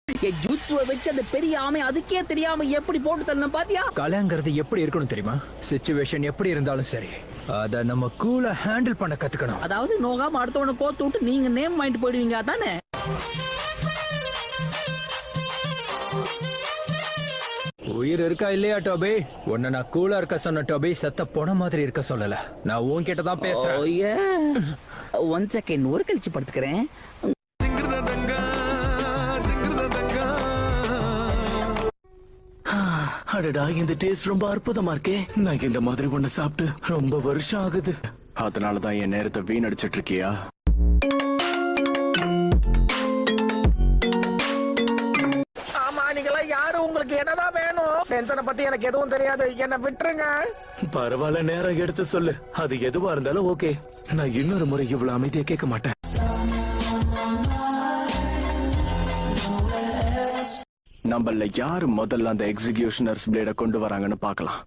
ஜூட்சுவை வச்சு அந்த பெரிய ஆமை அதுக்கே தெரியாம எப்படி போட்டு தரணும் பாத்தியா? கலைங்கிறது எப்படி இருக்கணும் தெரியுமா? சிச்சுவேஷன் எப்படி இருந்தாலும் சரி, அத நம்ம கூலா ஹேண்டில் பண்ண கத்துக்கணும். அதாவது நோகாம அடுத்தவனை கோத்து விட்டு நீங்க நேம் வாங்கிட்டு போயிடுவீங்க அதானே? உயிர் இருக்கா இல்லையா டோபி? உன்னை நான் கூலா இருக்க சொன்ன டோபி, செத்த போன மாதிரி இருக்க சொல்லல. நான் உன்கிட்ட தான் பேசுறேன். ஒன் செகண்ட், ஒரு கழிச்சு படுத்துக்கிறேன். அடடா, இந்த டேஸ்ட் ரொம்ப அற்புதமா இருக்கே. நான் இந்த மாதிரி ஒண்ணு சாப்பிட்டு ரொம்ப வருஷம் ஆகுது. அதனாலதான் என் நேரத்தை வீணடிச்சிட்டு இருக்கியா? ஆமா, நீங்களா யாரு? உங்களுக்கு என்னதான் வேணும்? டென்ஷனை பத்தி எனக்கு எதுவும் தெரியாது, என்ன விட்டுருங்க. பரவாயில்ல, நேரம் எடுத்து சொல்லு. அது எதுவா இருந்தாலும் ஓகே. நான் இன்னொரு முறை இவ்வளவு அமைதியா கேட்க மாட்டேன். நம்மள யாரு முதல்ல அந்த எக்ஸிகியூஷனர்ஸ் பிளேட கொண்டு வராங்கன்னு பாக்கலாம்.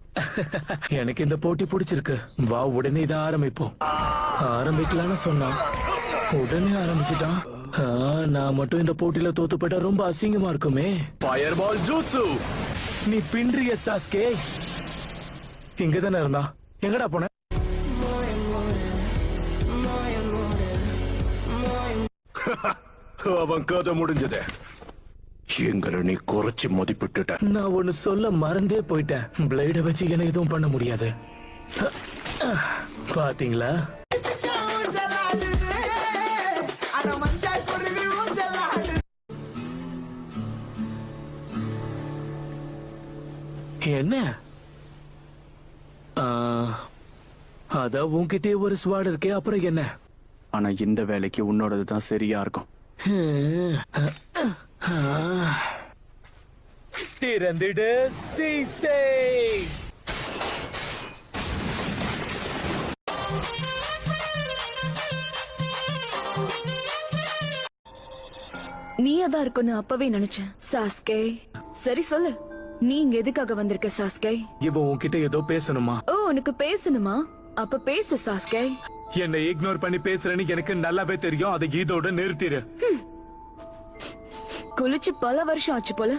எனக்கு இந்த போட்டி பிடிச்சிருக்கு. வா, உடனே இதை ஆரம்பிப்போம். ஆரம்பிக்கலாம்னு சொன்னா உடனே ஆரம்பிச்சுட்டான். நான் மட்டும் இந்த போட்டியில தோத்து போயிட்டா ரொம்ப அசிங்கமா இருக்குமே. ஃபயர் பால் ஜூட்சு. நீ பின்றிய சாஸ்கே. இங்கதானே இருந்தா, எங்கடா போன? அவன் கதை முடிஞ்சது. எங்களை நீ குறைச்சு மதிப்பிட்டுட்ட. நான் ஒண்ணு சொல்ல மறந்தே போயிட்டேன். பிளேட வச்சு என்ன எதுவும் பண்ண முடியாது. பாத்தீங்களா? என்ன? அதான் உன்கிட்டே ஒரு ஸ்வாட் இருக்கே, அப்புறம் என்ன? ஆனா இந்த வேலைக்கு உன்னோடது தான் சரியா இருக்கும். திறந்திடு சீசே. நீயாதான் இருக்குன்னு அப்பவே நினைச்சேன் சாஸ்கே. சரி சொல்லு, நீ இங்க எதுக்காக வந்திருக்க சாஸ்கே? இவன் உன்கிட்ட ஏதோ பேசணுமா? ஓ, உனக்கு பேசணுமா? அப்ப பேசு சாஸ்கே. என்னை இக்னோர் பண்ணி பேசுறேன்னு எனக்கு நல்லாவே தெரியும். அதை இதோட நிறுத்திடு. குளிச்சு பல வருஷம் ஆச்சு போல.